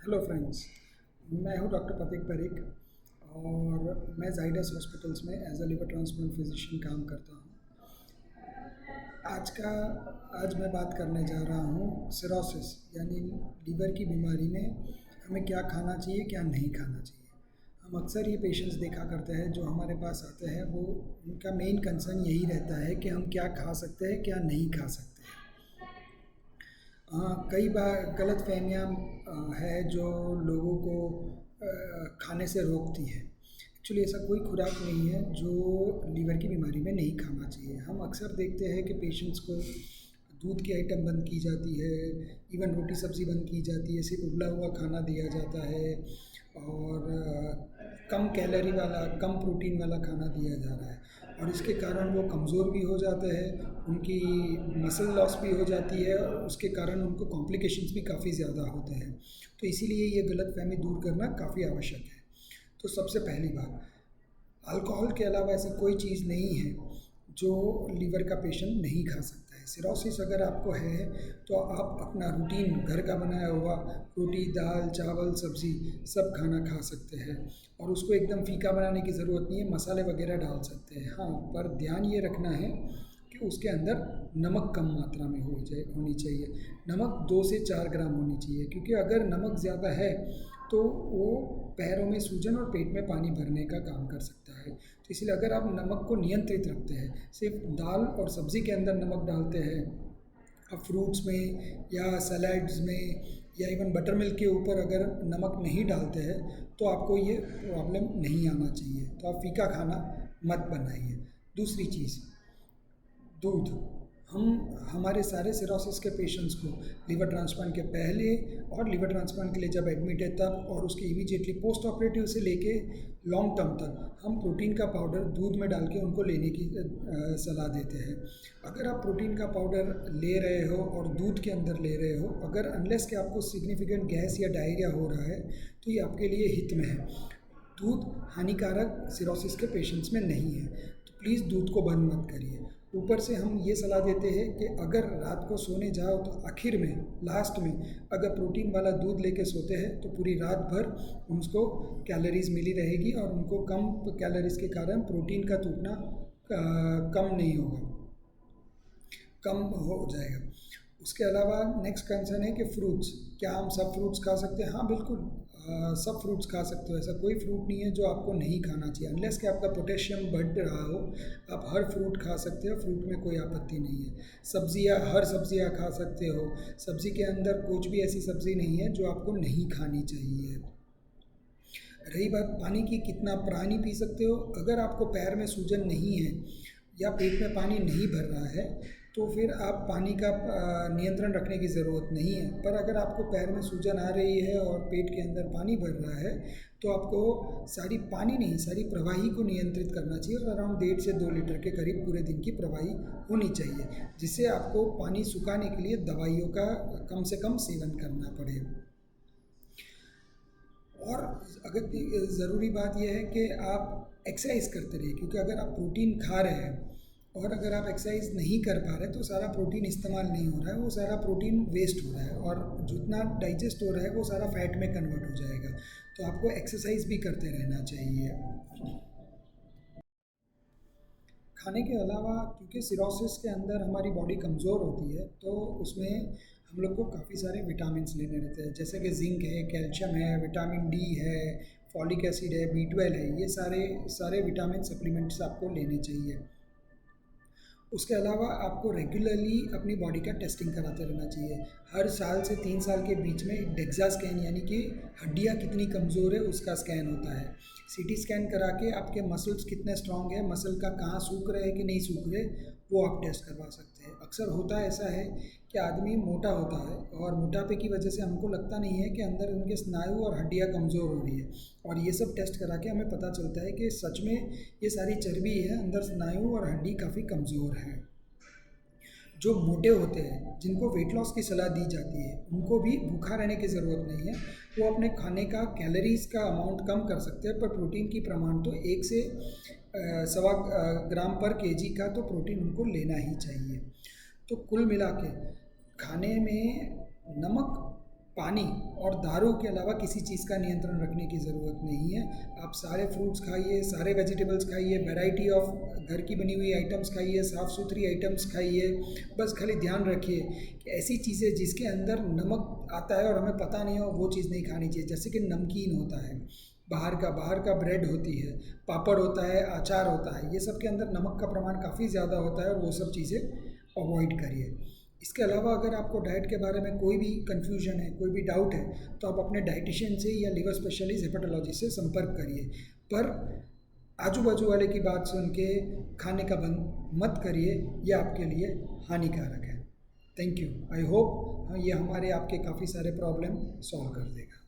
Hello friends. मैं हूं doctor प्रतीक परीक और मैं जाइडस हॉस्पिटल्स में as a liver transplant physician काम करता हूं। आज का आज मैं बात करने जा रहा हूं सिरोसिस यानी लीवर की बीमारी में हमें क्या खाना चाहिए, क्या नहीं खाना चाहिए। हम अक्सर ये पेशेंट्स देखा करते हैं जो हमारे पास आते हैं, वो उनका मेन कंसर्न यही रहता है कि हम क्या खा सकते हैं, क्या नहीं खा सकते हैं। हाँ, कई बार गलतफ़हमियाँ है जो लोगों को खाने से रोकती है। एक्चुअली ऐसा कोई खुराक नहीं है जो लीवर की बीमारी में नहीं खाना चाहिए। हम अक्सर देखते हैं कि पेशेंट्स को दूध की आइटम बंद की जाती है, इवन रोटी सब्ज़ी बंद की जाती है, सिर्फ उबला हुआ खाना दिया जाता है और कम कैलोरी वाला, कम प्रोटीन वाला खाना दिया जा रहा है और इसके कारण वो कमज़ोर भी हो जाते हैं, उनकी मसल लॉस भी हो जाती है और उसके कारण उनको कॉम्प्लिकेशंस भी काफ़ी ज़्यादा होते हैं। तो इसीलिए ये गलतफ़हमी दूर करना काफ़ी आवश्यक है। तो सबसे पहली बात, अल्कोहल के अलावा ऐसी कोई चीज़ नहीं है जो लीवर का पेशेंट नहीं खा सकता है। सिरोसिस अगर आपको है तो आप अपना रूटीन घर का बनाया हुआ रोटी, दाल, चावल, सब्ज़ी सब खाना खा सकते हैं और उसको एकदम फीका बनाने की ज़रूरत नहीं है, मसाले वगैरह डाल सकते हैं। हाँ, पर ध्यान ये रखना है कि उसके अंदर नमक कम मात्रा में होनी चाहिए। नमक 2 से 4 ग्राम होनी चाहिए, क्योंकि अगर नमक ज़्यादा है तो वो पैरों में सूजन और पेट में पानी भरने का काम कर सकता है। तो इसलिए अगर आप नमक को नियंत्रित रखते हैं, सिर्फ दाल और सब्ज़ी के अंदर नमक डालते हैं, अब फ्रूट्स में या सलाड्स में या इवन बटर मिल्क के ऊपर अगर नमक नहीं डालते हैं तो आपको ये प्रॉब्लम नहीं आना चाहिए। तो आप फीका खाना मत बनाइए। दूसरी चीज़, दूध। हम हमारे सारे सिरोसिस के पेशेंट्स को लिवर ट्रांसप्लांट के पहले और लिवर ट्रांसप्लांट के लिए जब एडमिट है तब और उसके इमीडिएटली पोस्ट ऑपरेटिव से लेके लॉन्ग टर्म तक हम प्रोटीन का पाउडर दूध में डाल के उनको लेने की सलाह देते हैं। अगर आप प्रोटीन का पाउडर ले रहे हो और दूध के अंदर ले रहे हो, अगर अनलेस कि आपको सिग्निफिकेंट गैस या डायरिया हो रहा है तो ये आपके लिए हित में है। दूध हानिकारक सिरोसिस के पेशेंट्स में नहीं है, तो प्लीज़ दूध को बंद मत करिए। ऊपर से हम ये सलाह देते हैं कि अगर रात को सोने जाओ तो आखिर में, लास्ट में अगर प्रोटीन वाला दूध लेके सोते हैं तो पूरी रात भर उनको कैलोरीज मिली रहेगी और उनको कम कैलोरीज के कारण प्रोटीन का टूटना कम नहीं होगा, कम हो जाएगा। उसके अलावा नेक्स्ट कंसर्न है कि फ्रूट्स, क्या हम सब फ्रूट्स खा सकते हैं? हाँ, बिल्कुल, सब फ्रूट्स खा सकते हो। ऐसा कोई फ्रूट नहीं है जो आपको नहीं खाना चाहिए, अनलेस कि आपका पोटेशियम बढ़ रहा हो। आप हर फ्रूट खा सकते हो, फ्रूट में कोई आपत्ति नहीं है। सब्जियाँ, हर सब्जियाँ खा सकते हो। सब्ज़ी के अंदर कुछ भी ऐसी सब्ज़ी नहीं है जो आपको नहीं खानी चाहिए। रही बात पानी की, कितना पानी पी सकते हो? अगर आपको पैर में सूजन नहीं है या पेट में पानी नहीं भर रहा है तो फिर आप पानी का नियंत्रण रखने की ज़रूरत नहीं है। पर अगर आपको पैर में सूजन आ रही है और पेट के अंदर पानी भर रहा है तो आपको सारी पानी नहीं, सारी प्रवाही को नियंत्रित करना चाहिए और अराउंड 1.5 से 2 लीटर के करीब पूरे दिन की प्रवाही होनी चाहिए, जिससे आपको पानी सुखाने के लिए दवाइयों का कम से कम सेवन करना पड़े। और अगर ज़रूरी बात यह है कि आप एक्सरसाइज करते रहिए, क्योंकि अगर आप प्रोटीन खा रहे हैं और अगर आप एक्सरसाइज नहीं कर पा रहे तो सारा प्रोटीन इस्तेमाल नहीं हो रहा है, वो सारा प्रोटीन वेस्ट हो रहा है और जितना डाइजेस्ट हो रहा है वो सारा फैट में कन्वर्ट हो जाएगा। तो आपको एक्सरसाइज भी करते रहना चाहिए। खाने के अलावा, क्योंकि सिरोसिस के अंदर हमारी बॉडी कमज़ोर होती है तो उसमें हम लोग को काफ़ी सारे विटामिन्स लेने रहते हैं, जैसे कि जिंक है, कैल्शियम है, विटामिन डी है, फॉलिक एसिड है, B12 है। ये सारे सारे विटामिन सप्लीमेंट्स आपको लेने चाहिए। उसके अलावा आपको रेगुलरली अपनी बॉडी का टेस्टिंग कराते रहना चाहिए। हर साल से 3 साल के बीच में डेक्सा स्कैन, यानी कि हड्डियाँ कितनी कमज़ोर है उसका स्कैन होता है। सीटी स्कैन करा के आपके मसल्स कितने स्ट्रांग है, मसल का कहाँ सूख रहे हैं कि नहीं सूख रहे, वो आप टेस्ट करवा सकते हैं। अक्सर होता ऐसा है कि आदमी मोटा होता है और मोटापे की वजह से हमको लगता नहीं है कि अंदर उनके स्नायु और हड्डियाँ कमज़ोर हो रही है, और ये सब टेस्ट करा के हमें पता चलता है कि सच में ये सारी चर्बी है, अंदर स्नायु और हड्डी काफ़ी कमज़ोर है। जो मोटे होते हैं, जिनको वेट लॉस की सलाह दी जाती है, उनको भी भूखा रहने की ज़रूरत नहीं है। वो अपने खाने का कैलोरीज़ का अमाउंट कम कर सकते हैं, पर प्रोटीन की प्रमाण तो 1 से सवा ग्राम पर केजी का तो प्रोटीन उनको लेना ही चाहिए। तो कुल मिला के खाने में नमक पानी और दारू के अलावा किसी चीज़ का नियंत्रण रखने की ज़रूरत नहीं है। आप सारे फ्रूट्स खाइए, सारे वेजिटेबल्स खाइए, वैरायटी ऑफ घर की बनी हुई आइटम्स खाइए, साफ़ सुथरी आइटम्स खाइए। बस खाली ध्यान रखिए कि ऐसी चीज़ें जिसके अंदर नमक आता है और हमें पता नहीं हो वो चीज़ नहीं खानी चाहिए। जैसे कि नमकीन होता है, बाहर का ब्रेड होती है, पापड़ होता है, अचार होता है, ये सब के अंदर नमक का प्रमाण काफ़ी ज़्यादा होता है और वो सब चीज़ें अवॉइड करिए। इसके अलावा अगर आपको डाइट के बारे में कोई भी कन्फ्यूजन है, कोई भी डाउट है, तो आप अपने डाइटिशियन से या लिवर स्पेशलिस्ट हेपेटोलॉजिस्ट से संपर्क करिए। पर आजू बाजू वाले की बात सुन के खाने का बंद मत करिए, ये आपके लिए हानिकारक है। Thank you. आई होप ये हमारे आपके काफ़ी सारे प्रॉब्लम सॉल्व कर देगा।